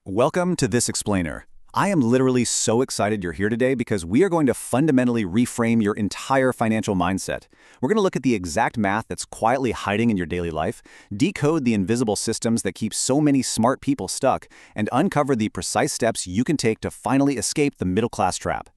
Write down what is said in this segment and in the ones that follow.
Welcome to This Explainer. I am literally so excited you're here today because we are going to fundamentally reframe your entire financial mindset. We're going to look at the exact math that's quietly hiding in your daily life, decode the invisible systems that keep so many smart people stuck, and uncover the precise steps you can take to finally escape the middle-class trap.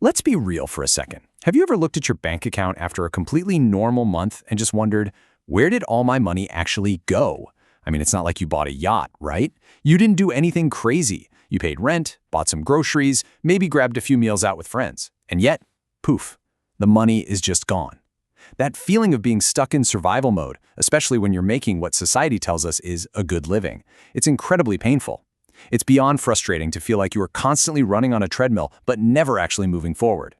Let's be real for a second. Have you ever looked at your bank account after a completely normal month and just wondered, where did all my money actually go? I mean, it's not like you bought a yacht, right? You didn't do anything crazy. You paid rent, bought some groceries, maybe grabbed a few meals out with friends. And yet, poof, the money is just gone. That feeling of being stuck in survival mode, especially when you're making what society tells us is a good living, it's incredibly painful. It's beyond frustrating to feel like you are constantly running on a treadmill, but never actually moving forward.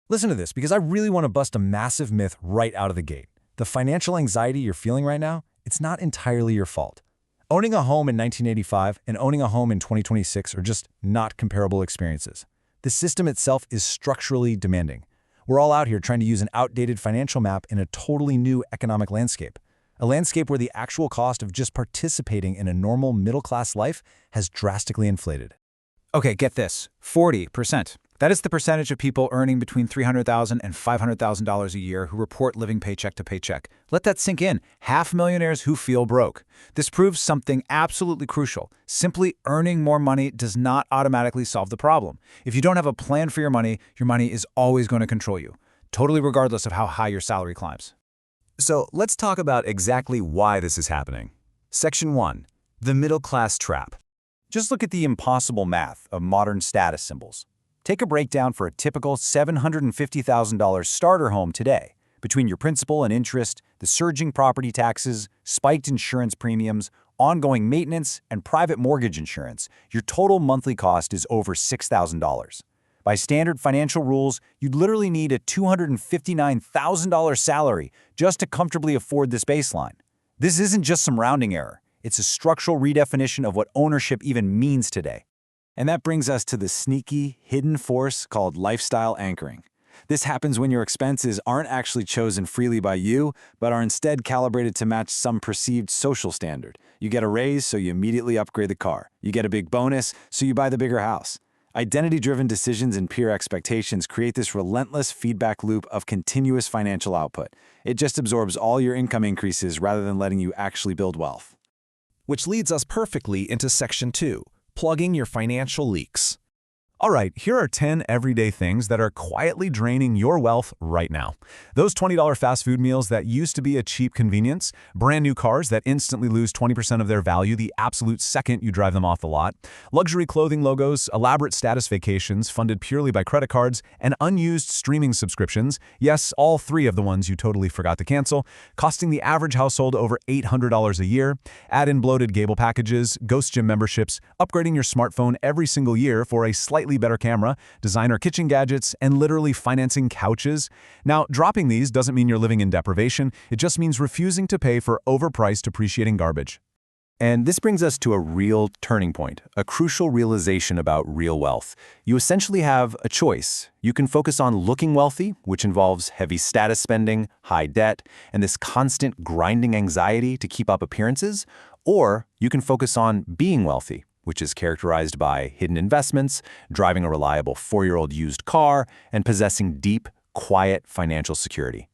Listen to this, because I really want to bust a massive myth right out of the gate. The financial anxiety you're feeling right now, it's not entirely your fault. Owning a home in 1985 and owning a home in 2026 are just not comparable experiences. The system itself is structurally demanding. We're all out here trying to use an outdated financial map in a totally new economic landscape. A landscape where the actual cost of just participating in a normal middle-class life has drastically inflated. Okay, get this, 40%. That is the percentage of people earning between $300,000 and $500,000 a year who report living paycheck to paycheck. Let that sink in. Half millionaires who feel broke. This proves something absolutely crucial. Simply earning more money does not automatically solve the problem. If you don't have a plan for your money is always going to control you, totally regardless of how high your salary climbs. So let's talk about exactly why this is happening. Section 1. The middle-class trap. Just look at the impossible math of modern status symbols. Take a breakdown for a typical $750,000 starter home today. Between your principal and interest, the surging property taxes, spiked insurance premiums, ongoing maintenance, and private mortgage insurance, your total monthly cost is over $6,000. By standard financial rules, you'd literally need a $259,000 salary just to comfortably afford this baseline. This isn't just some rounding error. It's a structural redefinition of what ownership even means today. And that brings us to the sneaky, hidden force called lifestyle anchoring. This happens when your expenses aren't actually chosen freely by you, but are instead calibrated to match some perceived social standard. You get a raise, so you immediately upgrade the car. You get a big bonus, so you buy the bigger house. Identity-driven decisions and peer expectations create this relentless feedback loop of continuous financial output. It just absorbs all your income increases rather than letting you actually build wealth. Which leads us perfectly into Section 2. Plugging your financial leaks. All right, here are 10 everyday things that are quietly draining your wealth right now. Those $20 fast food meals that used to be a cheap convenience, brand new cars that instantly lose 20% of their value the absolute second you drive them off the lot, luxury clothing logos, elaborate status vacations funded purely by credit cards, and unused streaming subscriptions, yes, all three of the ones you totally forgot to cancel, costing the average household over $800 a year, add in bloated cable packages, ghost gym memberships, upgrading your smartphone every single year for a slightly better camera, designer kitchen gadgets, and literally financing couches. Now, dropping these doesn't mean you're living in deprivation. It just means refusing to pay for overpriced depreciating garbage. And this brings us to a real turning point, a crucial realization about real wealth. You essentially have a choice. You can focus on looking wealthy, which involves heavy status spending, high debt, and this constant grinding anxiety to keep up appearances, or you can focus on being wealthy, which is characterized by hidden investments, driving a reliable 4-year-old used car, and possessing deep, quiet financial security.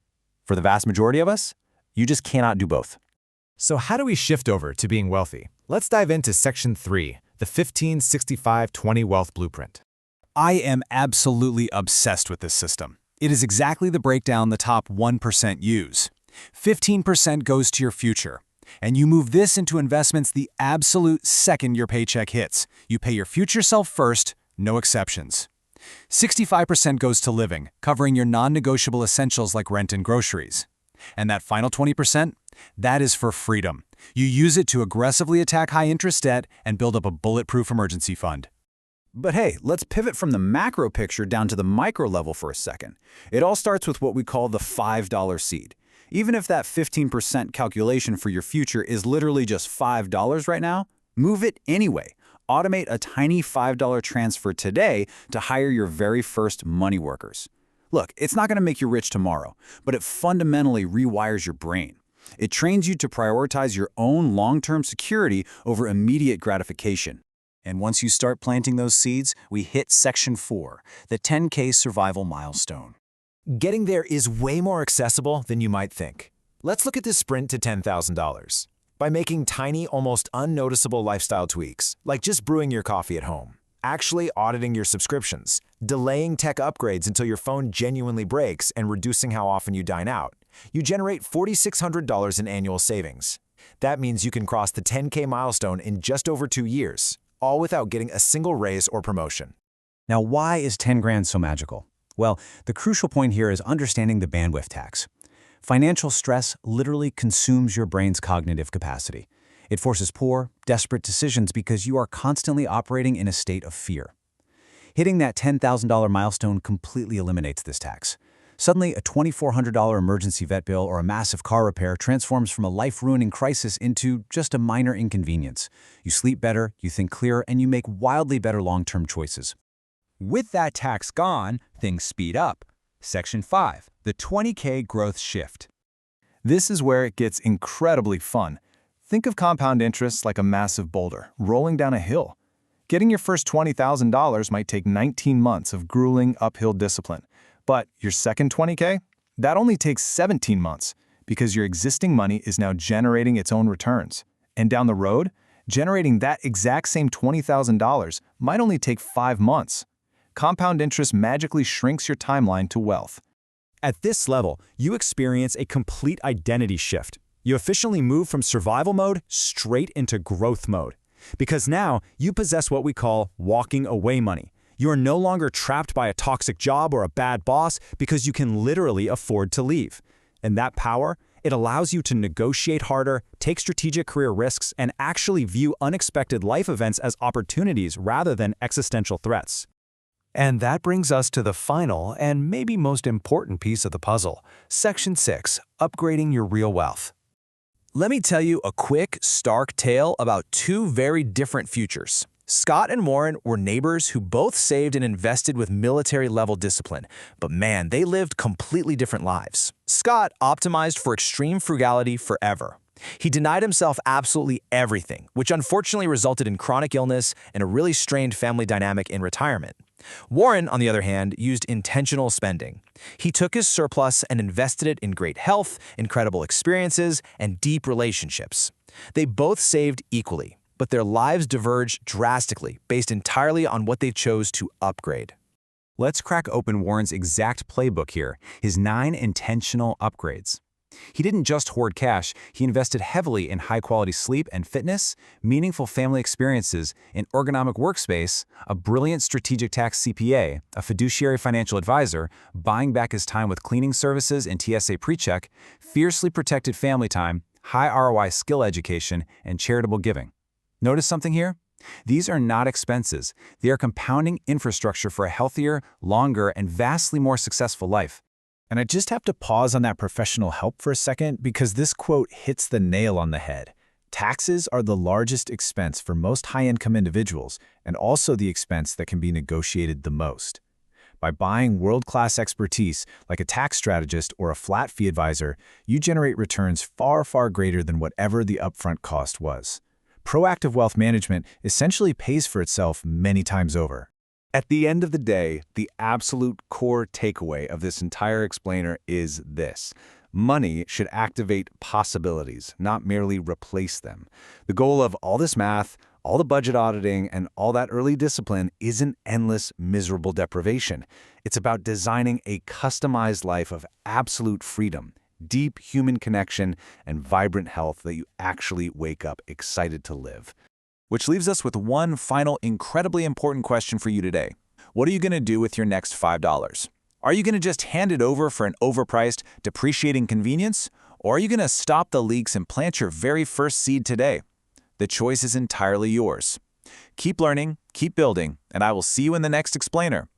For the vast majority of us, you just cannot do both. So how do we shift over to being wealthy? Let's dive into Section 3, the 15-65-20 Wealth Blueprint. I am absolutely obsessed with this system. It is exactly the breakdown the top 1% use. 15% goes to your future. And you move this into investments the absolute second your paycheck hits. You pay your future self first, no exceptions. 65% goes to living, covering your non-negotiable essentials like rent and groceries. And that final 20%, that is for freedom. You use it to aggressively attack high-interest debt and build up a bulletproof emergency fund. But hey, let's pivot from the macro picture down to the micro level for a second. It all starts with what we call the $5 seed. Even if that 15% calculation for your future is literally just $5 right now, move it anyway. Automate a tiny $5 transfer today to hire your very first money workers. Look, it's not going to make you rich tomorrow, but it fundamentally rewires your brain. It trains you to prioritize your own long-term security over immediate gratification. And once you start planting those seeds, we hit Section 4, the 10K survival milestone. Getting there is way more accessible than you might think. Let's look at this sprint to $10,000. By making tiny, almost unnoticeable lifestyle tweaks, like just brewing your coffee at home, actually auditing your subscriptions, delaying tech upgrades until your phone genuinely breaks, and reducing how often you dine out, you generate $4,600 in annual savings. That means you can cross the 10K milestone in just over 2 years, all without getting a single raise or promotion. Now, why is 10 grand so magical? Well, the crucial point here is understanding the bandwidth tax. Financial stress literally consumes your brain's cognitive capacity. It forces poor, desperate decisions because you are constantly operating in a state of fear. Hitting that $10,000 milestone completely eliminates this tax. Suddenly, a $2,400 emergency vet bill or a massive car repair transforms from a life-ruining crisis into just a minor inconvenience. You sleep better, you think clearer, and you make wildly better long-term choices. With that tax gone, things speed up. Section 5, the 20K growth shift. This is where it gets incredibly fun. Think of compound interest like a massive boulder rolling down a hill. Getting your first $20,000 might take 19 months of grueling uphill discipline. But your second 20K? That only takes 17 months because your existing money is now generating its own returns. And down the road, generating that exact same $20,000 might only take 5 months. Compound interest magically shrinks your timeline to wealth. At this level, you experience a complete identity shift. You officially move from survival mode straight into growth mode. Because now, you possess what we call walking away money. You are no longer trapped by a toxic job or a bad boss because you can literally afford to leave. And that power, it allows you to negotiate harder, take strategic career risks, and actually view unexpected life events as opportunities rather than existential threats. And that brings us to the final and maybe most important piece of the puzzle, Section 6, upgrading your real wealth. Let me tell you a quick, stark tale about two very different futures. Scott and Warren were neighbors who both saved and invested with military-level discipline, but man, they lived completely different lives. Scott optimized for extreme frugality forever. He denied himself absolutely everything, which unfortunately resulted in chronic illness and a really strained family dynamic in retirement. Warren, on the other hand, used intentional spending. He took his surplus and invested it in great health, incredible experiences, and deep relationships. They both saved equally, but their lives diverged drastically based entirely on what they chose to upgrade. Let's crack open Warren's exact playbook here, his 9 intentional upgrades. He didn't just hoard cash, he invested heavily in high-quality sleep and fitness, meaningful family experiences, an ergonomic workspace, a brilliant strategic tax CPA, a fiduciary financial advisor, buying back his time with cleaning services and TSA PreCheck, fiercely protected family time, high ROI skill education, and charitable giving. Notice something here? These are not expenses. They are compounding infrastructure for a healthier, longer, and vastly more successful life. And I just have to pause on that professional help for a second because this quote hits the nail on the head. Taxes are the largest expense for most high-income individuals and also the expense that can be negotiated the most. By buying world-class expertise like a tax strategist or a flat fee advisor, you generate returns far, far greater than whatever the upfront cost was. Proactive wealth management essentially pays for itself many times over. At the end of the day, the absolute core takeaway of this entire explainer is this. Money should activate possibilities, not merely replace them. The goal of all this math, all the budget auditing, and all that early discipline isn't endless, miserable deprivation. It's about designing a customized life of absolute freedom, deep human connection, and vibrant health that you actually wake up excited to live. Which leaves us with one final incredibly important question for you today. What are you going to do with your next $5? Are you going to just hand it over for an overpriced, depreciating convenience? Or are you going to stop the leaks and plant your very first seed today? The choice is entirely yours. Keep learning, keep building, and I will see you in the next explainer.